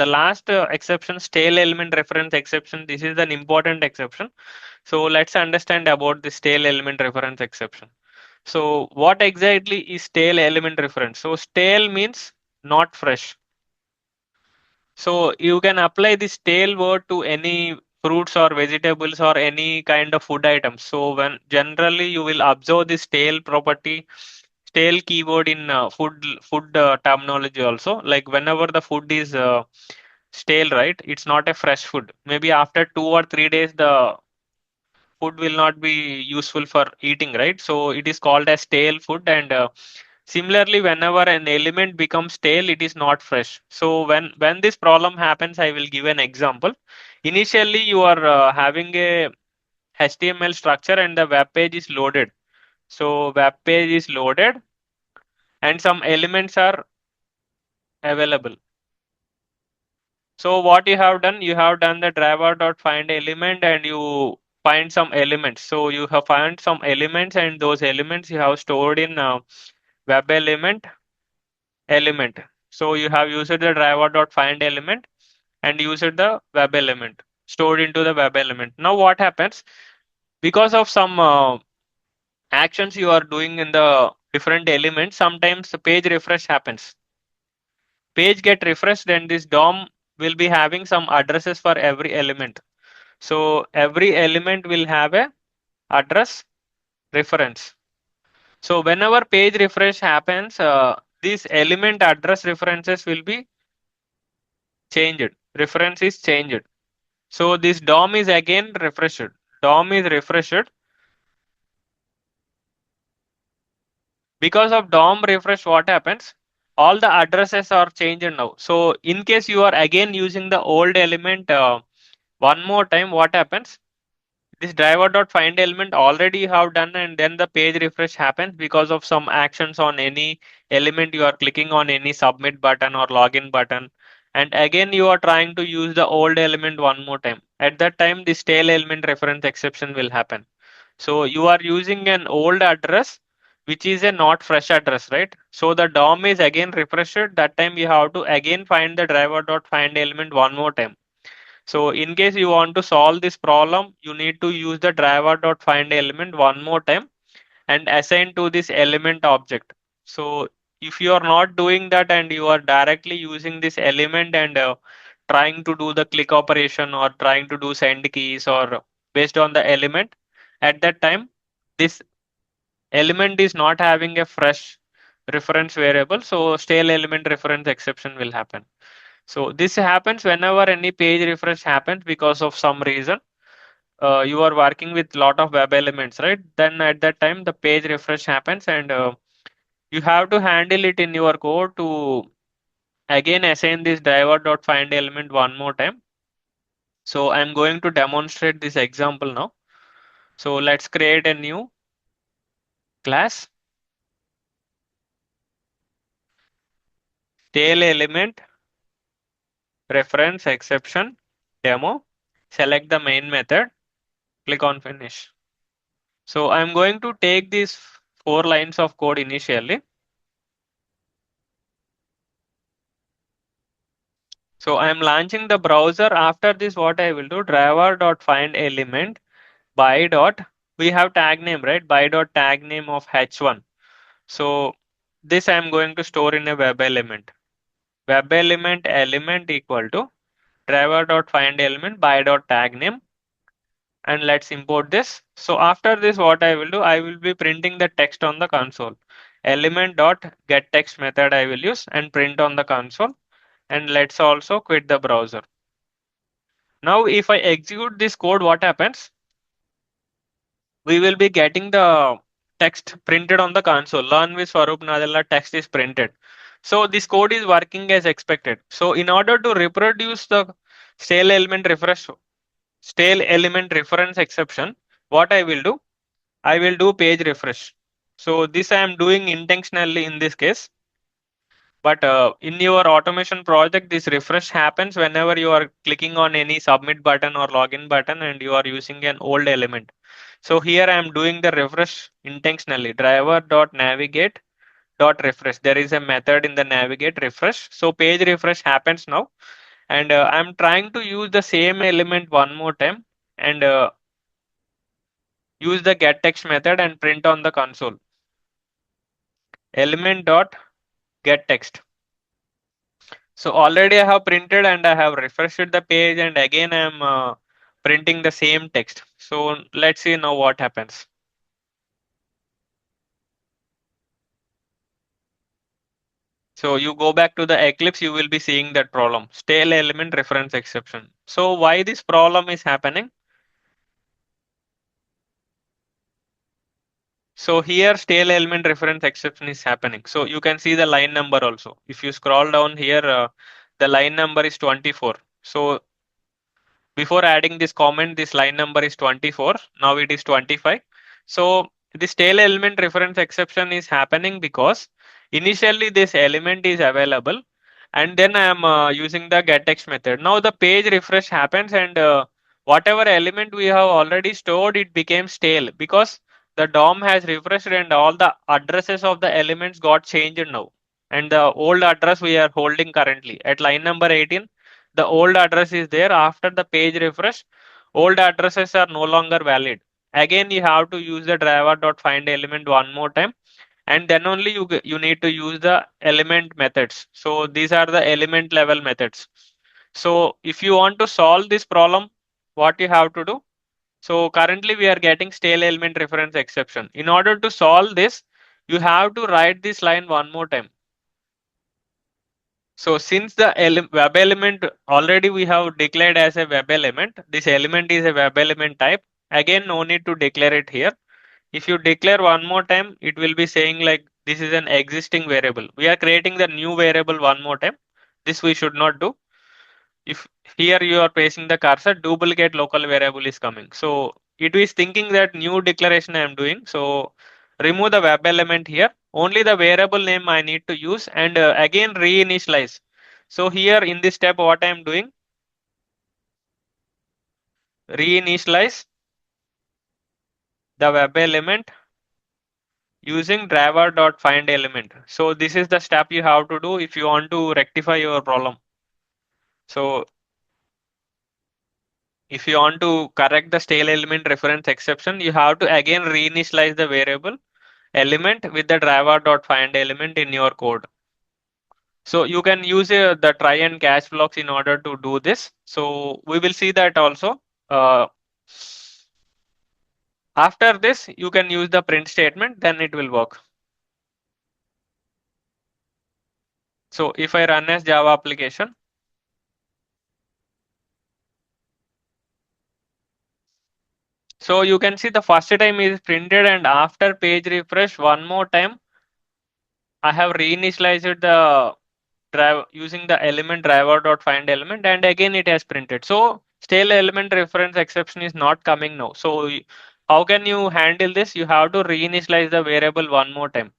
the last exception, stale element reference exception, this is an important exception. So let's understand about the stale element reference exception. So what exactly is stale element reference? So stale means not fresh. So you can apply the stale word to any fruits or vegetables or any kind of food items. So when generally you will observe the stale property, stale keyword in food terminology also. Like whenever the food is stale, right? It's not a fresh food. Maybe after 2 or 3 days, the food will not be useful for eating, right? So it is called as stale food. And similarly, whenever an element becomes stale, it is not fresh. So when this problem happens, I will give an example. Initially, you are having a HTML structure and the web page is loaded. So web page is loaded and some elements are available. So what you have done the driver.find element and you find some elements. So you have found some elements and those elements you have stored in web element. So you have used the driver.find element and used the web element stored into the web element. Now what happens? Because of some actions you are doing in the different elements, sometimes the page refresh happens. Page get refreshed and this DOM will be having some addresses for every element. So every element will have a address reference. So whenever page refresh happens, these element address references will be changed. Reference is changed. So this DOM is again refreshed. DOM is refreshed. Because of DOM refresh, what happens? All the addresses are changed now. So in case you are again using the old element one more time, what happens? This driver.find element already you have done and then the page refresh happens because of some actions on any element. You are clicking on any submit button or login button and again you are trying to use the old element one more time. At that time the stale element reference exception will happen. So you are using an old address which is a not fresh address, right? So the DOM is again refreshed. That time you have to again find the driver.find element one more time. So in case you want to solve this problem, you need to use the driver.find element one more time and assign to this element object. So if you are not doing that and you are directly using this element and trying to do the click operation or trying to do send keys or based on the element, at that time, this element is not having a fresh reference variable. So stale element reference exception will happen. So this happens whenever any page refresh happens because of some reason. You are working with lot of web elements, right? Then at that time the page refresh happens and you have to handle it in your code to again assign this driver.find element one more time. So I'm going to demonstrate this example now. So let's create a new class, tail element reference exception demo. Select the main method, click on finish. So I'm going to take these 4 lines of code initially. So I'm launching the browser. After this, what I will do, driver.find element by dot, we have tag name, right? By dot tag name of h1. So this I'm going to store in a web element. Web element equal to driver.find element by dot tag name. And let's import this. So after this, what I will do, I will be printing the text on the console. Element dot get text method I will use and print on the console. And let's also quit the browser. Now, if I execute this code, what happens? We will be getting the text printed on the console. Learn with Swaroop Nadella text is printed. So this code is working as expected. So in order to reproduce the stale element refresh, stale element reference exception, what I will do? I will do page refresh. So this I am doing intentionally in this case. But in your automation project, this refresh happens whenever you are clicking on any submit button or login button and you are using an old element. So here I am doing the refresh intentionally. Driver.navigate.refresh. There is a method in the navigate refresh. So page refresh happens now. And I'm trying to use the same element one more time and use the getText method and print on the console element dot getText. So already I have printed and I have refreshed the page, and again I am printing the same text. So let's see now what happens. So you go back to the Eclipse, you will be seeing that problem, stale element reference exception. So why this problem is happening? So here stale element reference exception is happening. So you can see the line number also. If you scroll down here, the line number is 24. So before adding this comment, this line number is 24. Now it is 25. So this tail element reference exception is happening because initially this element is available, and then I am using the getText method. Now the page refresh happens, and whatever element we have already stored, it became stale because the DOM has refreshed and all the addresses of the elements got changed now. And the old address we are holding currently at line number 18, the old address is there. After the page refresh, old addresses are no longer valid. Again, you have to use the driver.find element one more time, and then only you need to use the element methods. So these are the element level methods. So if you want to solve this problem, what you have to do? So currently we are getting stale element reference exception. In order to solve this, you have to write this line one more time. So since the web element already we have declared as a web element, this element is a web element type. Again, no need to declare it here. If you declare one more time, it will be saying like this is an existing variable. We are creating the new variable one more time. This we should not do. If here you are placing the cursor, duplicate local variable is coming. So it is thinking that new declaration I am doing. So remove the web element here. Only the variable name I need to use, and again reinitialize. So here in this step, what I am doing, reinitialize the web element using driver.find element. So this is the step you have to do if you want to rectify your problem. So if you want to correct the stale element reference exception, you have to again reinitialize the variable element with the driver.find element in your code. So you can use the try and catch blocks in order to do this. So we will see that also. Uh, After this, you can use the print statement, then it will work. So if I run as Java application, so you can see the first time is printed, and after page refresh one more time, I have reinitialized the drive using the element driver.find element, and again it has printed. So stale element reference exception is not coming now. So how can you handle this? You have to reinitialize the variable one more time.